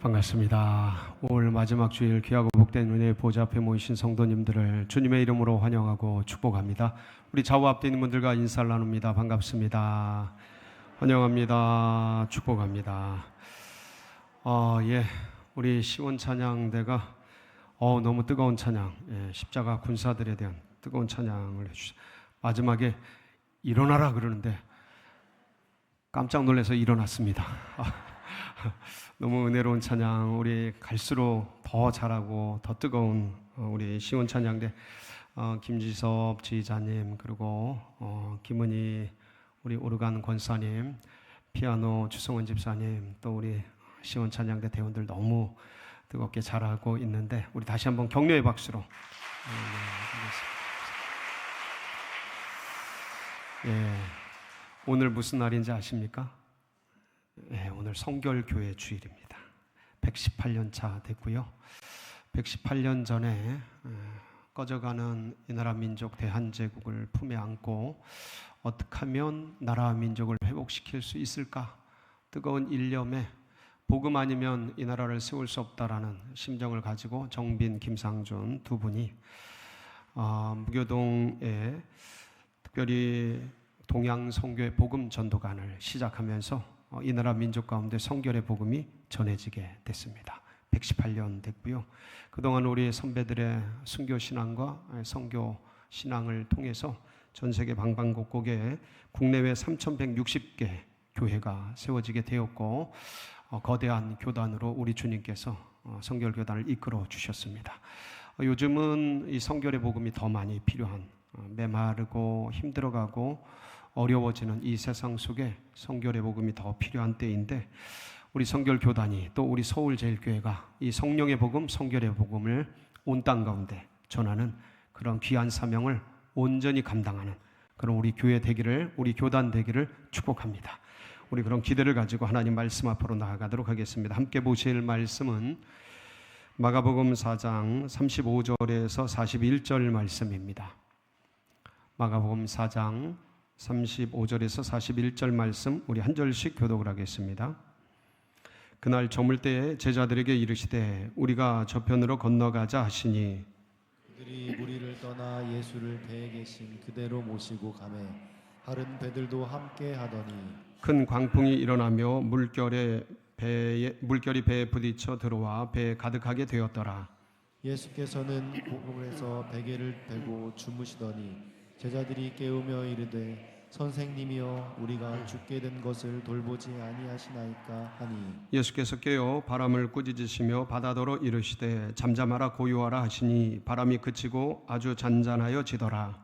반갑습니다. 올 마지막 주일 귀하고 복된 은혜의 보좌 앞에 모이신 성도님들을 주님의 이름으로 환영하고 축복합니다. 우리 좌우 앞에 있는 분들과 인사를 나눕니다. 반갑습니다. 환영합니다. 축복합니다. 우리 시원 찬양대가 너무 뜨거운 찬양, 십자가 군사들에 대한 뜨거운 찬양을 해주셨어요. 마지막에 일어나라 그러는데 깜짝 놀라서 일어났습니다. 너무 은혜로운 찬양, 우리 갈수록 더 잘하고 더 뜨거운 우리 시온 찬양대 김지섭 지휘자님, 그리고 김은희 우리 오르간 권사님, 피아노 주성원 집사님, 또 우리 시온 찬양대 대원들 너무 뜨겁게 잘하고 있는데 우리 다시 한번 격려의 박수로 오늘 무슨 날인지 아십니까? 오늘 성결교회 주일입니다. 118년 차 됐고요. 118년 전에 꺼져가는 이 나라 민족 대한제국을 품에 안고 어떻게 하면 나라와 민족을 회복시킬 수 있을까? 뜨거운 일념에 복음 아니면 이 나라를 세울 수 없다라는 심정을 가지고 정빈, 김상준 두 분이 무교동에 특별히 동양선교회 복음 전도관을 시작하면서 이 나라 민족 가운데 성결의 복음이 전해지게 됐습니다. 118년 됐고요. 그동안 우리 선배들의 순교 신앙과 성교 신앙을 통해서 전 세계 방방곡곡에 국내외 3,160개 교회가 세워지게 되었고 거대한 교단으로 우리 주님께서 성결교단을 이끌어 주셨습니다. 요즘은 이 성결의 복음이 더 많이 필요한, 메마르고 힘들어가고 어려워지는 이 세상 속에 성결의 복음이 더 필요한 때인데 우리 성결교단이 또 우리 서울제일교회가 이 성령의 복음, 성결의 복음을 온 땅 가운데 전하는 그런 귀한 사명을 온전히 감당하는 그런 우리 교회 되기를, 우리 교단 되기를 축복합니다. 우리 그런 기대를 가지고 하나님 말씀 앞으로 나아가도록 하겠습니다. 함께 보실 말씀은 마가복음 4장 35절에서 41절 말씀입니다. 마가복음 4장 35절에서 41절 말씀 우리 한 절씩 교독을 하겠습니다. 그날 저물 때에 제자들에게 이르시되 우리가 저편으로 건너가자 하시니 그들이 무리를 떠나 예수를 배에 계신 그대로 모시고 가매 다른 배들도 함께 하더니 큰 광풍이 일어나며 물결이 배에 부딪혀 들어와 배에 가득하게 되었더라. 예수께서는 보금에서 베개를 베고 주무시더니 제자들이 깨우며 이르되 선생님이여 우리가 죽게 된 것을 돌보지 아니하시나이까 하니 예수께서 깨어 바람을 꾸짖으시며 바다더러 이르시되 잠잠하라 고요하라 하시니 바람이 그치고 아주 잔잔하여 지더라.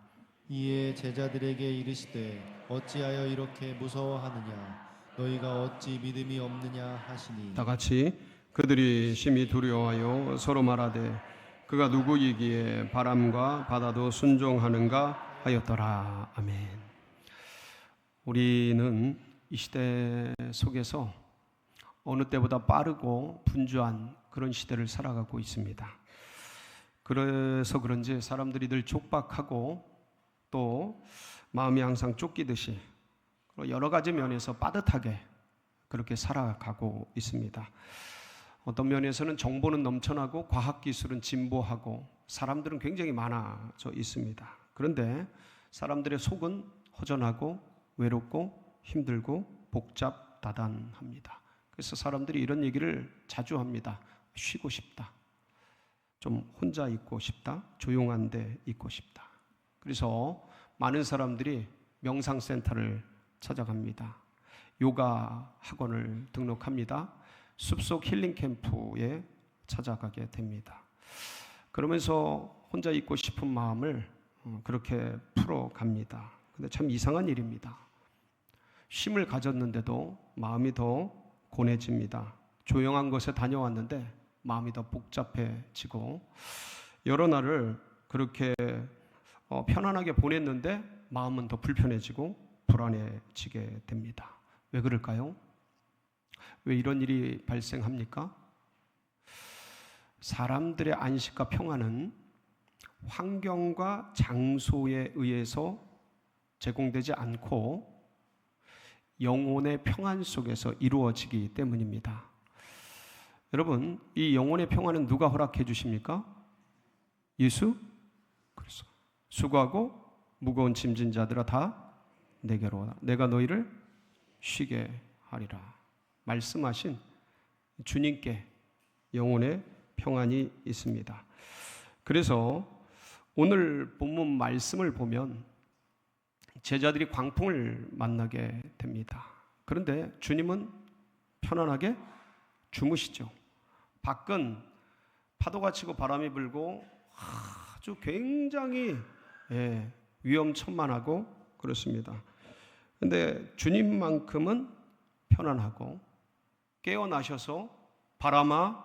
이에 제자들에게 이르시되 어찌하여 이렇게 무서워하느냐 너희가 어찌 믿음이 없느냐 하시니 다 같이 그들이 심히 두려워하여 서로 말하되 그가 누구이기에 바람과 바다도 순종하는가 하였더라. 아멘. 우리는 이 시대 속에서 어느 때보다 빠르고 분주한 그런 시대를 살아가고 있습니다. 그래서 그런지 사람들이 늘 촉박하고 또 마음이 항상 쫓기듯이 여러 가지 면에서 빠듯하게 그렇게 살아가고 있습니다. 어떤 면에서는 정보는 넘쳐나고 과학기술은 진보하고 사람들은 굉장히 많아져 있습니다. 그런데 사람들의 속은 허전하고 외롭고 힘들고 복잡다단합니다. 그래서 사람들이 이런 얘기를 자주 합니다. 쉬고 싶다. 좀 혼자 있고 싶다. 조용한 데 있고 싶다. 그래서 많은 사람들이 명상센터를 찾아갑니다. 요가 학원을 등록합니다. 숲속 힐링 캠프에 찾아가게 됩니다. 그러면서 혼자 있고 싶은 마음을 그렇게 풀어갑니다. 근데 참 이상한 일입니다. 쉼을 가졌는데도 마음이 더 고뇌집니다. 조용한 곳에 다녀왔는데 마음이 더 복잡해지고 여러 날을 그렇게 편안하게 보냈는데 마음은 더 불편해지고 불안해지게 됩니다. 왜 그럴까요? 왜 이런 일이 발생합니까? 사람들의 안식과 평안은 환경과 장소에 의해서 제공되지 않고 영혼의 평안 속에서 이루어지기 때문입니다. 여러분, 이 영혼의 평안은 누가 허락해 주십니까? 예수 그리스도. 수고하고 무거운 짐진 자들아 다 내게로 오라. 내가 너희를 쉬게 하리라. 말씀하신 주님께 영혼의 평안이 있습니다. 그래서 오늘 본문 말씀을 보면 제자들이 광풍을 만나게 됩니다. 그런데 주님은 편안하게 주무시죠. 밖은 파도가 치고 바람이 불고 아주 굉장히 위험천만하고 그렇습니다. 그런데 주님만큼은 편안하고 깨어나셔서 바람아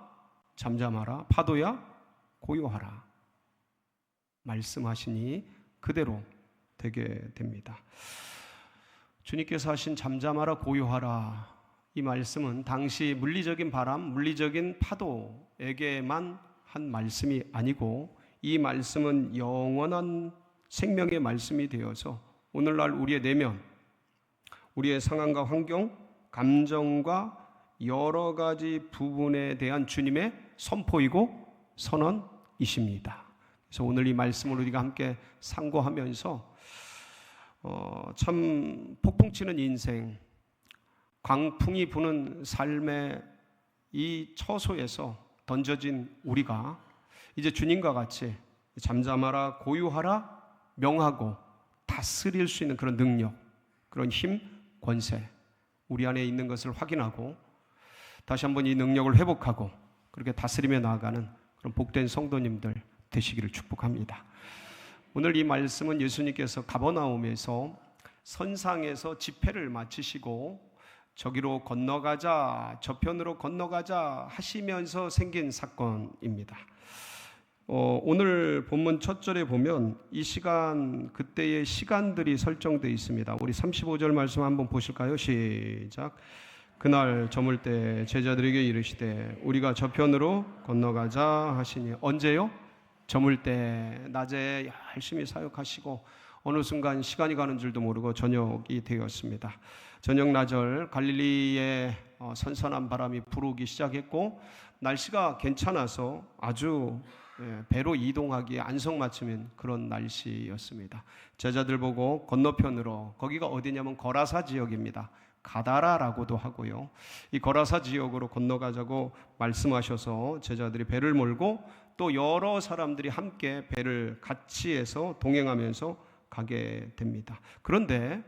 잠잠하라, 파도야 고요하라 말씀하시니 그대로 되게 됩니다. 주님께서 하신 잠잠하라 고요하라 이 말씀은 당시 물리적인 바람, 물리적인 파도에게만 한 말씀이 아니고 이 말씀은 영원한 생명의 말씀이 되어서 오늘날 우리의 내면, 우리의 상황과 환경, 감정과 여러 가지 부분에 대한 주님의 선포이고 선언이십니다. 그래서 오늘 이 말씀을 우리가 함께 상고하면서 참 폭풍치는 인생, 광풍이 부는 삶의 이 처소에서 던져진 우리가 이제 주님과 같이 잠잠하라, 고요하라, 명하고 다스릴 수 있는 그런 능력, 그런 힘, 권세 우리 안에 있는 것을 확인하고 다시 한번 이 능력을 회복하고 그렇게 다스리며 나아가는 그런 복된 성도님들 되시기를 축복합니다. 오늘 이 말씀은 예수님께서 가버나움에서 선상에서 집회를 마치시고 저기로 건너가자, 저편으로 건너가자 하시면서 생긴 사건입니다. 오늘 본문 첫 절에 보면 이 시간, 그때의 시간들이 설정되어 있습니다. 우리 35절 말씀 한번 보실까요? 시작. 그날 저물 때 제자들에게 이르시되 우리가 저편으로 건너가자 하시니 언제요? 저물 때 낮에 열심히 사역하시고 어느 순간 시간이 가는 줄도 모르고 저녁이 되었습니다. 저녁 나절 갈릴리에 선선한 바람이 불어오기 시작했고 날씨가 괜찮아서 아주 배로 이동하기에 안성맞춤인 그런 날씨였습니다. 제자들 보고 건너편으로, 거기가 어디냐면 거라사 지역입니다. 가다라라고도 하고요. 이 거라사 지역으로 건너가자고 말씀하셔서 제자들이 배를 몰고 또 여러 사람들이 함께 배를 같이 해서 동행하면서 가게 됩니다. 그런데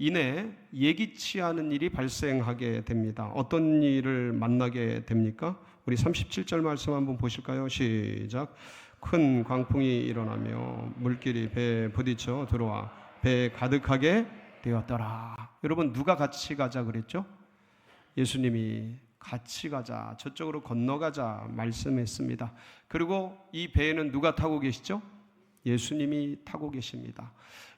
이내 예기치 않은 일이 발생하게 됩니다. 어떤 일을 만나게 됩니까? 우리 37절 말씀 한번 보실까요? 시작. 큰 광풍이 일어나며 물길이 배에 부딪혀 들어와 배에 가득하게 되었더라. 여러분, 누가 같이 가자 그랬죠? 예수님이 같이 가자, 저쪽으로 건너가자 말씀했습니다. 그리고 이 배에는 누가 타고 계시죠? 예수님이 타고 계십니다.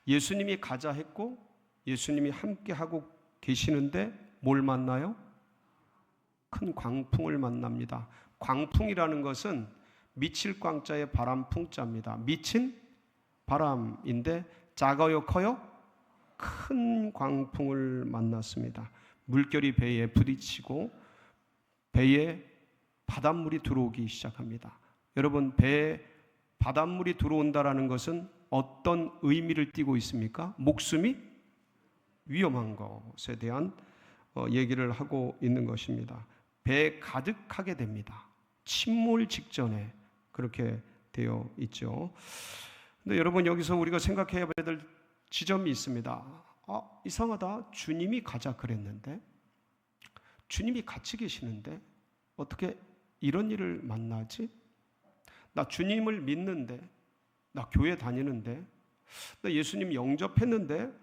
예수님이 가자 했고 예수님이 함께 하고 계시는데 뭘 만나요? 큰 광풍을 만납니다. 광풍이라는 것은 미칠 광자의 바람풍자입니다. 미친 바람인데 작아요, 커요? 큰 광풍을 만났습니다. 물결이 배에 부딪히고 배에 바닷물이 들어오기 시작합니다. 여러분, 배에 바닷물이 들어온다라는 것은 어떤 의미를 띠고 있습니까? 목숨이 위험한 것에 대한 얘기를 하고 있는 것입니다. 배에 가득하게 됩니다. 침몰 직전에 그렇게 되어 있죠. 근데 여러분, 여기서 우리가 생각해야 될 지점이 있습니다. 이상하다. 주님이 가자 그랬는데, 주님이 같이 계시는데 어떻게 이런 일을 만나지? 나 주님을 믿는데, 나 교회 다니는데, 나 예수님 영접했는데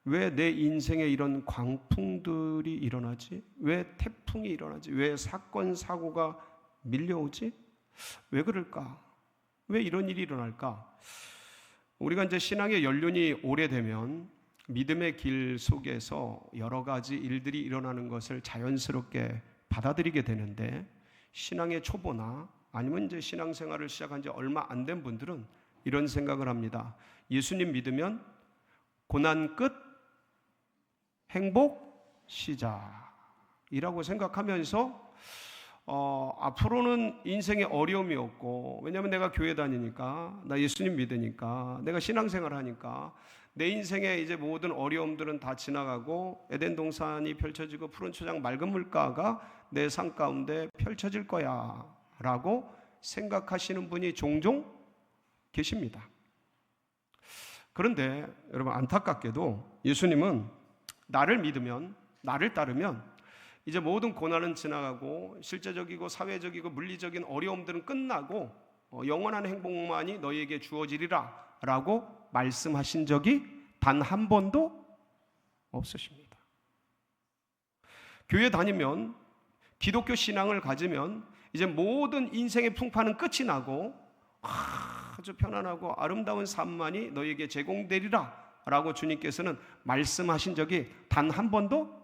왜 내 인생에 이런 광풍들이 일어나지? 왜 태풍이 일어나지? 왜 사건 사고가 밀려오지? 왜 그럴까? 왜 이런 일이 일어날까? 우리가 이제 신앙의 연륜이 오래되면 믿음의 길 속에서 여러 가지 일들이 일어나는 것을 자연스럽게 받아들이게 되는데, 신앙의 초보나 아니면 이제 신앙생활을 시작한 지 얼마 안 된 분들은 이런 생각을 합니다. 예수님 믿으면 고난 끝, 행복 시작이라고 생각하면서 앞으로는 인생에 어려움이 없고, 왜냐하면 내가 교회 다니니까, 나 예수님 믿으니까, 내가 신앙생활 하니까 내 인생에 이제 모든 어려움들은 다 지나가고 에덴 동산이 펼쳐지고 푸른 초장 맑은 물가가 내 삶 가운데 펼쳐질 거야 라고 생각하시는 분이 종종 계십니다. 그런데 여러분, 안타깝게도 예수님은 나를 믿으면, 나를 따르면 이제 모든 고난은 지나가고 실제적이고 사회적이고 물리적인 어려움들은 끝나고 영원한 행복만이 너희에게 주어지리라 라고 말씀하신 적이 단 한 번도 없으십니다. 교회 다니면, 기독교 신앙을 가지면 이제 모든 인생의 풍파는 끝이 나고 아주 편안하고 아름다운 삶만이 너희에게 제공되리라 라고 주님께서는 말씀하신 적이 단 한 번도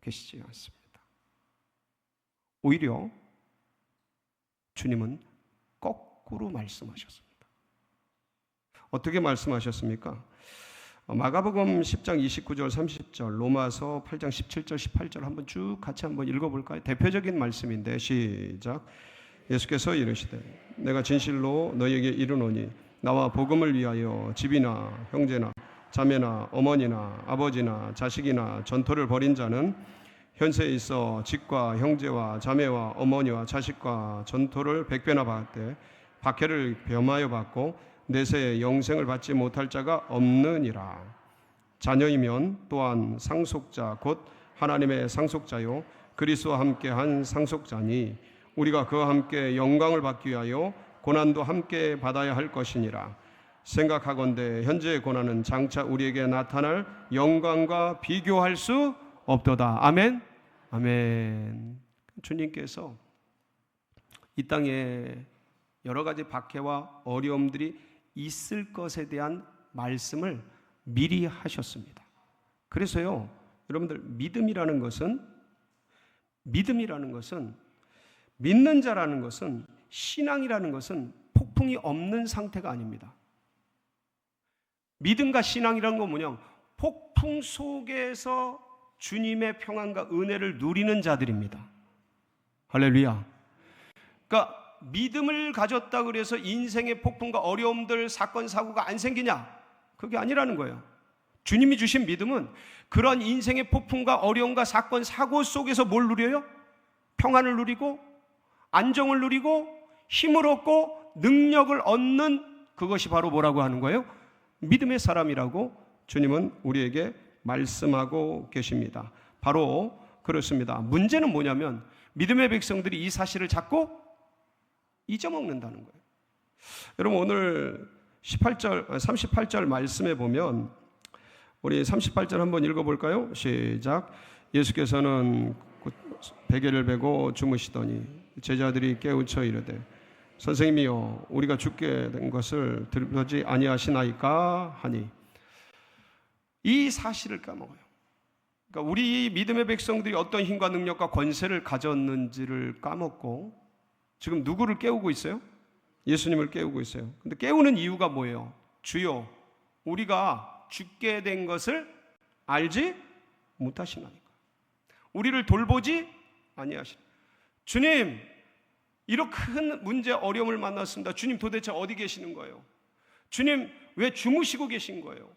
계시지 않습니다. 오히려 주님은 거꾸로 말씀하셨습니다. 어떻게 말씀하셨습니까? 마가복음 10장 29절 30절, 로마서 8장 17절 18절 한번 쭉 같이 한번 읽어볼까요? 대표적인 말씀인데 시작. 예수께서 이르시되 내가 진실로 너희에게 이르노니 나와 복음을 위하여 집이나 형제나 자매나 어머니나 아버지나 자식이나 전토를 벌인 자는 현세에 있어 집과 형제와 자매와 어머니와 자식과 전토를 100배나 받되 박해를 범하여 받고 내세에 영생을 받지 못할 자가 없느니라. 자녀이면 또한 상속자 곧 하나님의 상속자요 그리스도와 함께한 상속자니 우리가 그와 함께 영광을 받기 위하여 고난도 함께 받아야 할 것이니라. 생각하건대 현재의 고난은 장차 우리에게 나타날 영광과 비교할 수 없도다. 아멘. 아멘. 주님께서 이 땅에 여러 가지 박해와 어려움들이 있을 것에 대한 말씀을 미리 하셨습니다. 그래서요, 여러분들, 믿음이라는 것은 믿는 자라는 것은, 신앙이라는 것은 폭풍이 없는 상태가 아닙니다. 믿음과 신앙이라는 건 뭐냐? 폭풍 속에서 주님의 평안과 은혜를 누리는 자들입니다. 할렐루야. 그러니까 믿음을 가졌다 그래서 인생의 폭풍과 어려움들, 사건, 사고가 안 생기냐? 그게 아니라는 거예요. 주님이 주신 믿음은 그런 인생의 폭풍과 어려움과 사건, 사고 속에서 뭘 누려요? 평안을 누리고 안정을 누리고 힘을 얻고 능력을 얻는, 그것이 바로 뭐라고 하는 거예요? 믿음의 사람이라고 주님은 우리에게 말씀하고 계십니다. 바로 그렇습니다. 문제는 뭐냐면 믿음의 백성들이 이 사실을 자꾸 잊어먹는다는 거예요. 여러분, 오늘 38절 말씀에 보면 우리 38절 한번 읽어볼까요? 시작. 예수께서는 베개를 베고 주무시더니 제자들이 깨우쳐 이르되 선생님이여 우리가 죽게 된 것을 들으지 아니하시나이까 하니, 이 사실을 까먹어요. 그러니까 우리 믿음의 백성들이 어떤 힘과 능력과 권세를 가졌는지를 까먹고 지금 누구를 깨우고 있어요? 예수님을 깨우고 있어요. 근데 깨우는 이유가 뭐예요? 주여 우리가 죽게 된 것을 알지 못하시나이까, 우리를 돌보지 아니하시나. 주님, 이렇게 큰 문제 어려움을 만났습니다. 주님 도대체 어디 계시는 거예요? 주님 왜 주무시고 계신 거예요?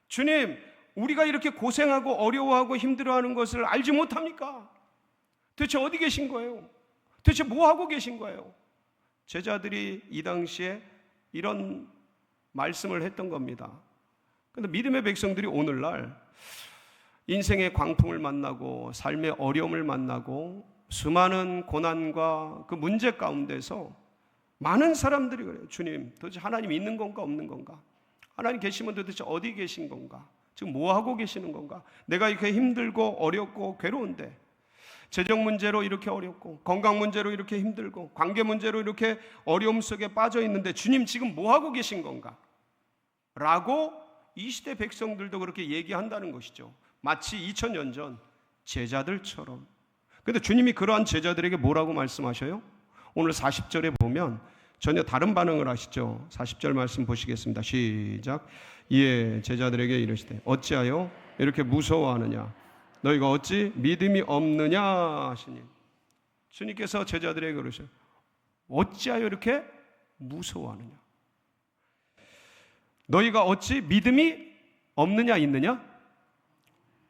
주님, 우리가 이렇게 고생하고 어려워하고 힘들어하는 것을 알지 못합니까? 도대체 어디 계신 거예요? 도대체 뭐 하고 계신 거예요? 제자들이 이 당시에 이런 말씀을 했던 겁니다. 그런데 믿음의 백성들이 오늘날 인생의 광풍을 만나고 삶의 어려움을 만나고 수많은 고난과 그 문제 가운데서 많은 사람들이 그래요. 주님, 도대체 하나님 있는 건가 없는 건가? 하나님 계시면 도대체 어디 계신 건가? 지금 뭐 하고 계시는 건가? 내가 이렇게 힘들고 어렵고 괴로운데, 재정 문제로 이렇게 어렵고 건강 문제로 이렇게 힘들고 관계 문제로 이렇게 어려움 속에 빠져 있는데 주님 지금 뭐 하고 계신 건가? 라고 이 시대 백성들도 그렇게 얘기한다는 것이죠. 마치 2000년 전 제자들처럼. 그런데 주님이 그러한 제자들에게 뭐라고 말씀하셔요? 오늘 40절에 보면 전혀 다른 반응을 하시죠. 40절 말씀 보시겠습니다. 시작. 이에 제자들에게 이르시되 어찌하여 이렇게 무서워하느냐? 너희가 어찌 믿음이 없느냐 하시니. 주님께서 제자들에게 그러셔요. 어찌하여 이렇게 무서워하느냐? 너희가 어찌 믿음이 없느냐 있느냐?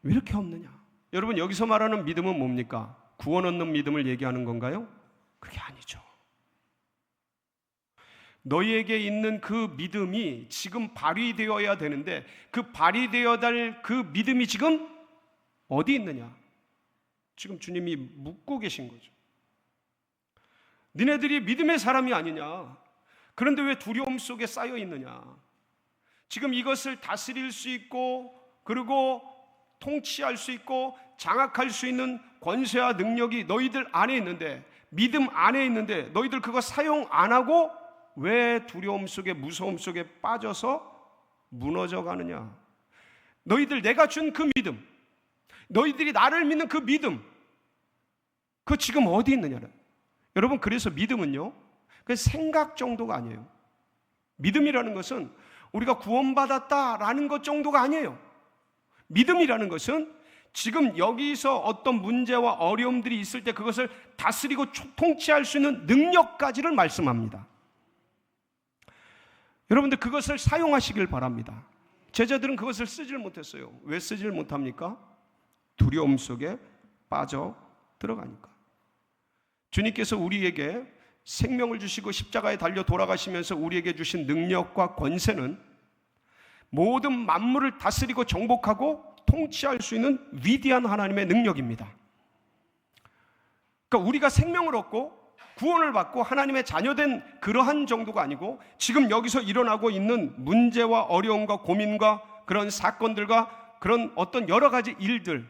왜 이렇게 없느냐? 여러분, 여기서 말하는 믿음은 뭡니까? 구원 얻는 믿음을 얘기하는 건가요? 그게 아니죠. 너희에게 있는 그 믿음이 지금 발휘되어야 되는데 그 발휘되어야 될 그 믿음이 지금 어디 있느냐? 지금 주님이 묻고 계신 거죠. 니네들이 믿음의 사람이 아니냐? 그런데 왜 두려움 속에 쌓여 있느냐? 지금 이것을 다스릴 수 있고 그리고 통치할 수 있고 장악할 수 있는 권세와 능력이 너희들 안에 있는데, 믿음 안에 있는데 너희들 그거 사용 안 하고 왜 두려움 속에 무서움 속에 빠져서 무너져 가느냐? 너희들 내가 준 그 믿음, 너희들이 나를 믿는 그 믿음, 그 지금 어디 있느냐는. 여러분, 그래서 믿음은요, 그 생각 정도가 아니에요. 믿음이라는 것은 우리가 구원받았다라는 것 정도가 아니에요. 믿음이라는 것은 지금 여기서 어떤 문제와 어려움들이 있을 때 그것을 다스리고 통치할 수 있는 능력까지를 말씀합니다. 여러분들 그것을 사용하시길 바랍니다. 제자들은 그것을 쓰질 못했어요. 왜 쓰질 못합니까? 두려움 속에 빠져 들어가니까. 주님께서 우리에게 생명을 주시고 십자가에 달려 돌아가시면서 우리에게 주신 능력과 권세는 모든 만물을 다스리고 정복하고 통치할 수 있는 위대한 하나님의 능력입니다. 그러니까 우리가 생명을 얻고 구원을 받고 하나님의 자녀된 그러한 정도가 아니고 지금 여기서 일어나고 있는 문제와 어려움과 고민과 그런 사건들과 그런 어떤 여러 가지 일들,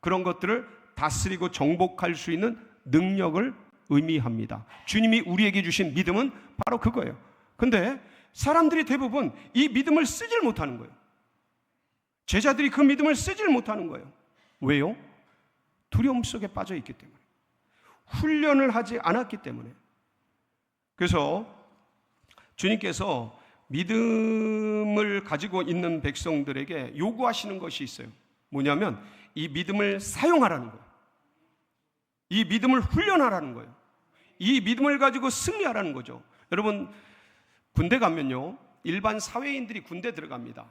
그런 것들을 다스리고 정복할 수 있는 능력을 의미합니다. 주님이 우리에게 주신 믿음은 바로 그거예요. 근데 사람들이 대부분 이 믿음을 쓰질 못하는 거예요. 제자들이 그 믿음을 쓰질 못하는 거예요. 왜요? 두려움 속에 빠져 있기 때문에, 훈련을 하지 않았기 때문에. 그래서 주님께서 믿음을 가지고 있는 백성들에게 요구하시는 것이 있어요. 뭐냐면 이 믿음을 사용하라는 거예요. 이 믿음을 훈련하라는 거예요. 이 믿음을 가지고 승리하라는 거죠. 여러분, 군대 가면요, 일반 사회인들이 군대 들어갑니다.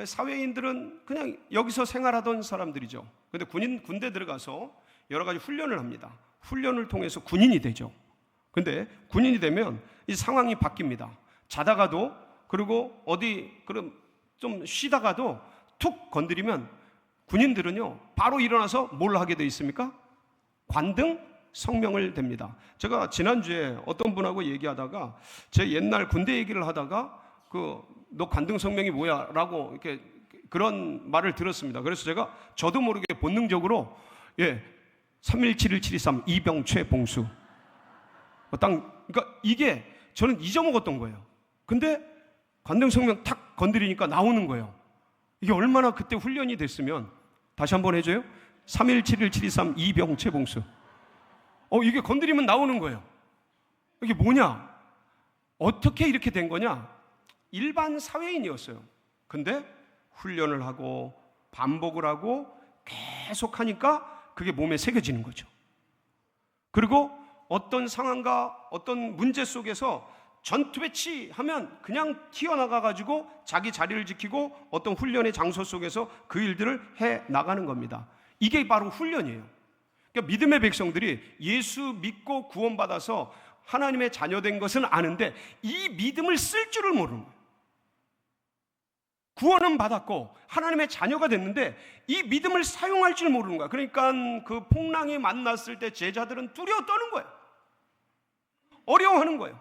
사회인들은 그냥 여기서 생활하던 사람들이죠. 그런데 군대 들어가서 여러 가지 훈련을 합니다. 훈련을 통해서 군인이 되죠. 그런데 군인이 되면 이 상황이 바뀝니다. 자다가도, 그리고 어디 그럼 좀 쉬다가도 툭 건드리면 군인들은요 바로 일어나서 뭘 하게 돼 있습니까? 관등 성명을 댑니다. 제가 지난주에 어떤 분하고 얘기하다가 제 옛날 군대 얘기를 하다가 너 관등 성명이 뭐야? 라고 이렇게 그런 말을 들었습니다. 그래서 제가 저도 모르게 본능적으로 3171-723 이병최 봉수 그러니까 이게 저는 잊어먹었던 거예요. 근데 관등 성명 탁 건드리니까 나오는 거예요. 이게 얼마나 그때 훈련이 됐으면. 다시 한번 해줘요. 3171-723 이병최 봉수. 이게 건드리면 나오는 거예요. 이게 뭐냐? 어떻게 이렇게 된 거냐? 일반 사회인이었어요. 근데 훈련을 하고 반복을 하고 계속 하니까 그게 몸에 새겨지는 거죠. 그리고 어떤 상황과 어떤 문제 속에서 전투 배치하면 그냥 튀어나가가지고 자기 자리를 지키고 어떤 훈련의 장소 속에서 그 일들을 해 나가는 겁니다. 이게 바로 훈련이에요. 그러니까 믿음의 백성들이 예수 믿고 구원받아서 하나님의 자녀된 것은 아는데 이 믿음을 쓸 줄을 모르는 거예요. 구원은 받았고 하나님의 자녀가 됐는데 이 믿음을 사용할 줄 모르는 거야. 그러니까 그 풍랑이 만났을 때 제자들은 두려워 떠는 거예요. 어려워하는 거예요.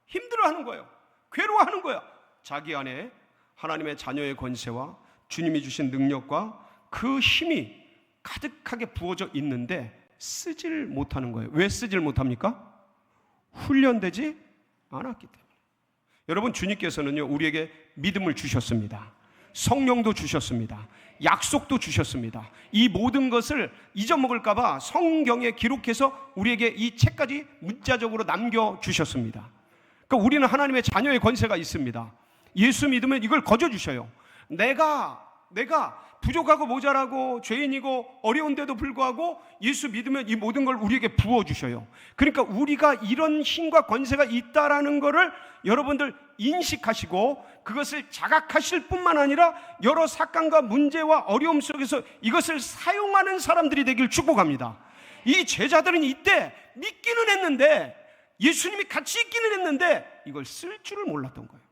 힘들어하는 거예요. 괴로워하는 거예요. 자기 안에 하나님의 자녀의 권세와 주님이 주신 능력과 그 힘이 가득하게 부어져 있는데 쓰질 못하는 거예요. 왜 쓰질 못합니까? 훈련되지 않았기 때문에. 여러분, 주님께서는요 우리에게 믿음을 주셨습니다. 성령도 주셨습니다. 약속도 주셨습니다. 이 모든 것을 잊어먹을까 봐 성경에 기록해서 우리에게 이 책까지 문자적으로 남겨주셨습니다. 그러니까 우리는 하나님의 자녀의 권세가 있습니다. 예수 믿으면 이걸 거저 주셔요. 내가 부족하고 모자라고 죄인이고 어려운데도 불구하고 예수 믿으면 이 모든 걸 우리에게 부어주셔요. 그러니까 우리가 이런 힘과 권세가 있다라는 것을 여러분들 인식하시고 그것을 자각하실 뿐만 아니라 여러 사건과 문제와 어려움 속에서 이것을 사용하는 사람들이 되길 축복합니다. 이 제자들은 이때 믿기는 했는데, 예수님이 같이 있기는 했는데 이걸 쓸 줄을 몰랐던 거예요.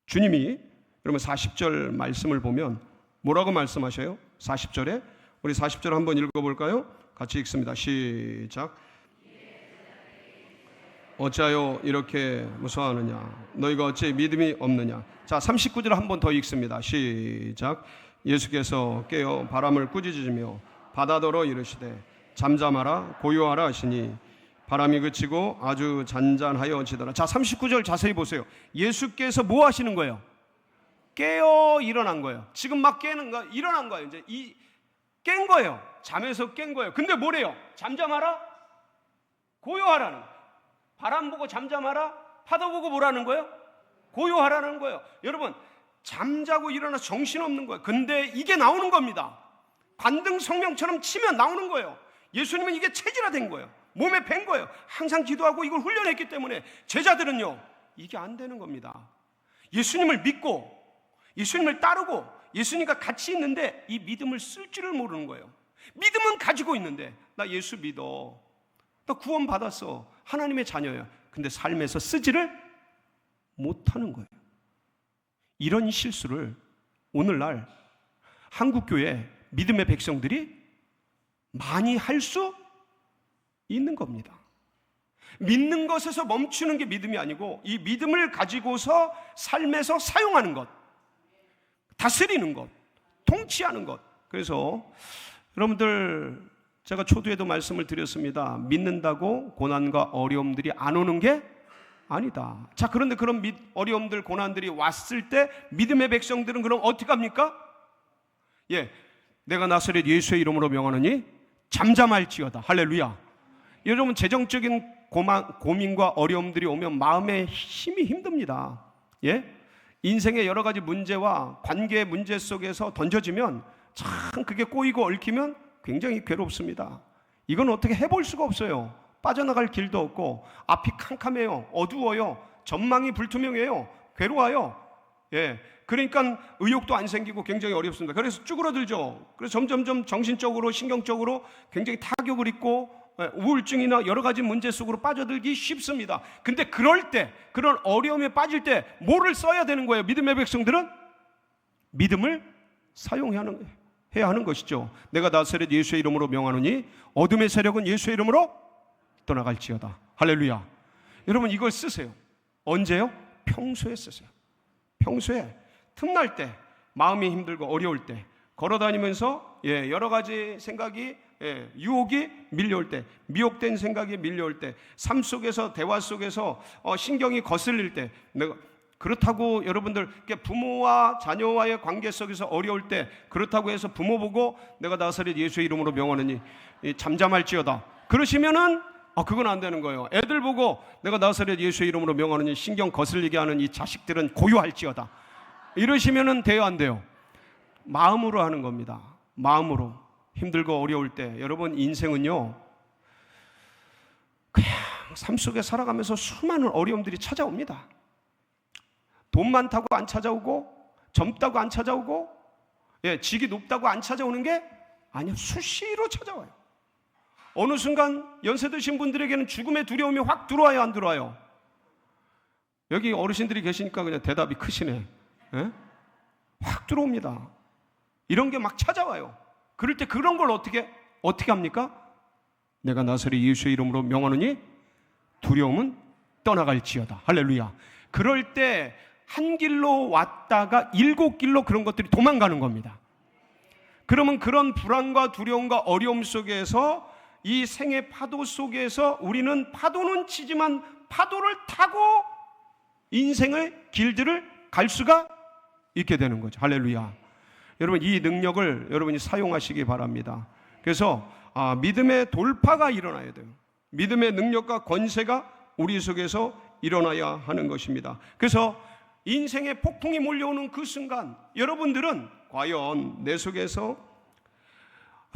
주님이 여러분 40절 말씀을 보면 뭐라고 말씀하셔요? 40절에 우리 40절 한번 읽어볼까요? 같이 읽습니다. 시작. 어찌하여 이렇게 무서워하느냐? 너희가 어찌 믿음이 없느냐? 자, 39절 한번 더 읽습니다. 시작. 예수께서 깨어 바람을 꾸짖으시며 바다더러 이르시되 잠잠하라 고요하라 하시니 바람이 그치고 아주 잔잔하여지더라. 자, 39절 자세히 보세요. 예수께서 뭐 하시는 거예요? 깨어 일어난 거예요. 지금 막 깨는 거, 일어난 거예요. 이제 깬 거예요. 잠에서 깬 거예요. 근데 뭐래요? 잠잠하라? 고요하라는 거예요. 바람 보고 잠잠하라? 파도 보고 뭐라는 거예요? 고요하라는 거예요. 여러분, 잠자고 일어나서 정신없는 거예요. 근데 이게 나오는 겁니다. 관등 성명처럼 치면 나오는 거예요. 예수님은 이게 체질화된 거예요. 몸에 밴 거예요. 항상 기도하고 이걸 훈련했기 때문에. 제자들은요, 이게 안 되는 겁니다. 예수님을 믿고 예수님을 따르고 예수님과 같이 있는데 이 믿음을 쓸 줄을 모르는 거예요. 믿음은 가지고 있는데, 나 예수 믿어, 나 구원 받았어, 하나님의 자녀야. 근데 삶에서 쓰지를 못하는 거예요. 이런 실수를 오늘날 한국교회 믿음의 백성들이 많이 할 수 있는 겁니다. 믿는 것에서 멈추는 게 믿음이 아니고 이 믿음을 가지고서 삶에서 사용하는 것, 다스리는 것, 통치하는 것. 그래서 여러분들, 제가 초두에도 말씀을 드렸습니다. 믿는다고 고난과 어려움들이 안 오는 게 아니다. 자, 그런데 그런 어려움들, 고난들이 왔을 때 믿음의 백성들은 그럼 어떻게 합니까? 내가 나사렛 예수의 이름으로 명하노니 잠잠할지어다. 할렐루야. 여러분, 재정적인 고민과 어려움들이 오면 마음의 힘이 힘듭니다. 인생의 여러 가지 문제와 관계의 문제 속에서 던져지면 참 그게 꼬이고 얽히면 굉장히 괴롭습니다. 이건 어떻게 해볼 수가 없어요. 빠져나갈 길도 없고 앞이 캄캄해요. 어두워요. 전망이 불투명해요. 괴로워요. 그러니까 의욕도 안 생기고 굉장히 어렵습니다. 그래서 쭈그러들죠. 그래서 점점점 정신적으로, 신경적으로 굉장히 타격을 입고 우울증이나 여러 가지 문제 속으로 빠져들기 쉽습니다. 근데 그럴 때, 그런 어려움에 빠질 때 뭐를 써야 되는 거예요? 믿음의 백성들은 믿음을 사용해야 하는 것이죠. 내가 나사렛 예수의 이름으로 명하노니 어둠의 세력은 예수의 이름으로 떠나갈지어다. 할렐루야. 여러분, 이걸 쓰세요. 언제요? 평소에 쓰세요. 평소에 틈날 때, 마음이 힘들고 어려울 때, 걸어다니면서 여러 가지 생각이, 유혹이 밀려올 때, 미혹된 생각이 밀려올 때, 삶 속에서, 대화 속에서 신경이 거슬릴 때, 내가 그렇다고 여러분들 부모와 자녀와의 관계 속에서 어려울 때, 그렇다고 해서 부모 보고 내가 나사렛 예수의 이름으로 명하노니 잠잠할지어다 그러시면은 그건 안 되는 거예요. 애들 보고 내가 나사렛 예수의 이름으로 명하노니 신경 거슬리게 하는 이 자식들은 고요할지어다 이러시면은 돼요, 안 돼요? 마음으로 하는 겁니다. 마음으로. 힘들고 어려울 때, 여러분, 인생은요 그냥 삶 속에 살아가면서 수많은 어려움들이 찾아옵니다. 돈 많다고 안 찾아오고, 젊다고 안 찾아오고, 직이 높다고 안 찾아오는 게 아니요, 수시로 찾아와요. 어느 순간 연세 드신 분들에게는 죽음의 두려움이 확 들어와요, 안 들어와요? 여기 어르신들이 계시니까 그냥 대답이 크시네. 확 들어옵니다. 이런 게 막 찾아와요. 그럴 때 그런 걸 어떻게 합니까? 내가 나사렛 예수의 이름으로 명하노니 두려움은 떠나갈지어다. 할렐루야. 그럴 때 한 길로 왔다가 7길로 그런 것들이 도망가는 겁니다. 그러면 그런 불안과 두려움과 어려움 속에서, 이 생의 파도 속에서 우리는 파도는 치지만 파도를 타고 인생의 길들을 갈 수가 있게 되는 거죠. 할렐루야. 여러분, 이 능력을 여러분이 사용하시기 바랍니다. 그래서 믿음의 돌파가 일어나야 돼요. 믿음의 능력과 권세가 우리 속에서 일어나야 하는 것입니다. 그래서 인생의 폭풍이 몰려오는 그 순간 여러분들은 과연 내 속에서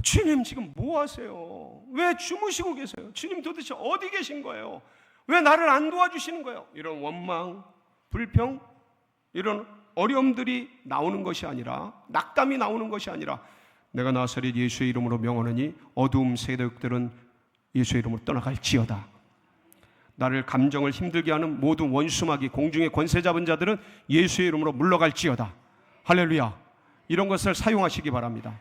주님 지금 뭐 하세요? 왜 주무시고 계세요? 주님 도대체 어디 계신 거예요? 왜 나를 안 도와주시는 거예요? 이런 원망, 불평, 이런 어려움들이 나오는 것이 아니라, 낙담이 나오는 것이 아니라, 내가 나사렛 예수의 이름으로 명하노니 어두움 세력들은 예수의 이름으로 떠나갈지어다. 나를 감정을 힘들게 하는 모든 원수마귀, 공중의 권세 잡은 자들은 예수의 이름으로 물러갈지어다. 할렐루야. 이런 것을 사용하시기 바랍니다.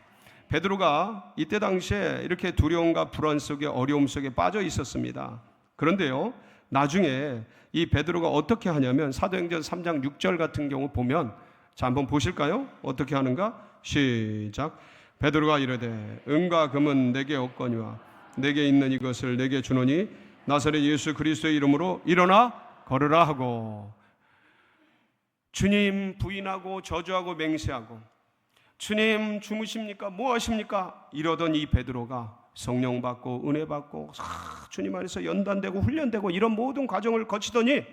베드로가 이때 당시에 이렇게 두려움과 불안 속에, 어려움 속에 빠져 있었습니다. 그런데요, 나중에 이 베드로가 어떻게 하냐면 사도행전 3장 6절 같은 경우 보면, 자 한번 보실까요? 어떻게 하는가? 시작. 베드로가 이르되 은과 금은 내게 없거니와 내게 있는 이것을 내게 주노니 나사렛 예수 그리스도의 이름으로 일어나 걸으라 하고, 주님 부인하고 저주하고 맹세하고, 주님 주무십니까? 뭐 하십니까? 이러던 이 베드로가 성령 받고 은혜 받고 주님 안에서 연단되고 훈련되고 이런 모든 과정을 거치더니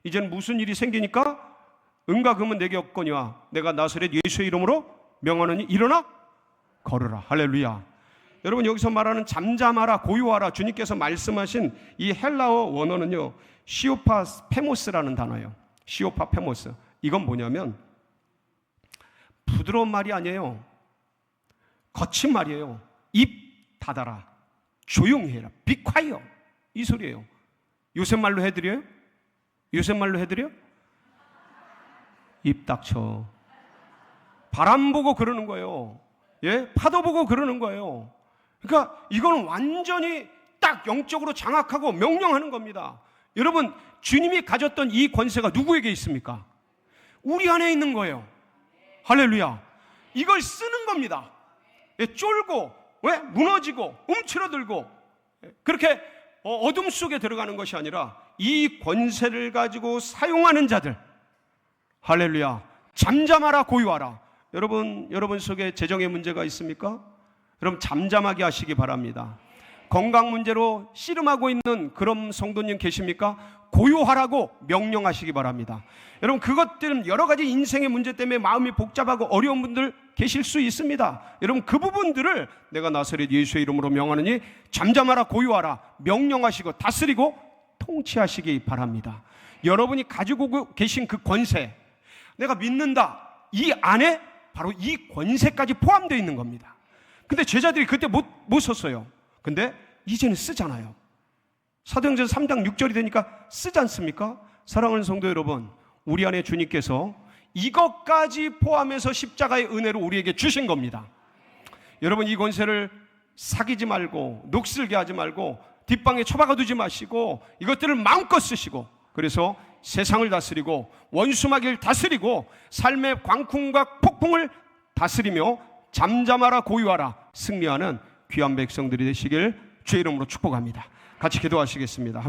이제는 무슨 일이 생기니까 은과 금은 내게 없거니와 내가 나사렛 예수의 이름으로 명하노니 일어나 걸으라. 할렐루야. 여러분, 여기서 말하는 잠잠하라, 고요하라, 주님께서 말씀하신 이 헬라어 원어는요, 시오파 페모스라는 단어예요. 시오파 페모스. 이건 뭐냐면 부드러운 말이 아니에요. 거친 말이에요. 입 닫아라, 조용히 해라, be quiet, 이 소리예요. 요새 말로 해드려요? 요새 말로 해드려? 입 닥쳐. 바람 보고 그러는 거예요. 예? 파도 보고 그러는 거예요. 그러니까 이건 완전히 딱 영적으로 장악하고 명령하는 겁니다. 여러분, 주님이 가졌던 이 권세가 누구에게 있습니까? 우리 안에 있는 거예요. 할렐루야. 이걸 쓰는 겁니다. 예, 쫄고, 왜? 무너지고, 움츠러들고, 그렇게 어둠 속에 들어가는 것이 아니라 이 권세를 가지고 사용하는 자들. 할렐루야. 잠잠하라, 고요하라. 여러분 속에 재정의 문제가 있습니까? 여러분 잠잠하게 하시기 바랍니다. 건강 문제로 씨름하고 있는 그런 성도님 계십니까? 고요하라고 명령하시기 바랍니다. 여러분, 그것들은 여러 가지 인생의 문제 때문에 마음이 복잡하고 어려운 분들 계실 수 있습니다. 여러분, 그 부분들을 내가 나사렛 예수의 이름으로 명하노니 잠잠하라, 고요하라 명령하시고 다스리고 통치하시기 바랍니다. 여러분이 가지고 계신 그 권세, 내가 믿는다, 이 안에 바로 이 권세까지 포함되어 있는 겁니다. 근데 제자들이 그때 못 썼어요. 근데 이제는 쓰잖아요. 사도행전 3장 6절이 되니까 쓰지 않습니까? 사랑하는 성도 여러분, 우리 안에 주님께서 이것까지 포함해서 십자가의 은혜로 우리에게 주신 겁니다. 여러분, 이 권세를 사귀지 말고 녹슬게 하지 말고 뒷방에 처박아 두지 마시고 이것들을 마음껏 쓰시고, 그래서 세상을 다스리고 원수마귀를 다스리고 삶의 광풍과 폭풍을 다스리며 잠잠하라, 고요하라 승리하는 귀한 백성들이 되시길 주의 이름으로 축복합니다. 같이 기도하시겠습니다.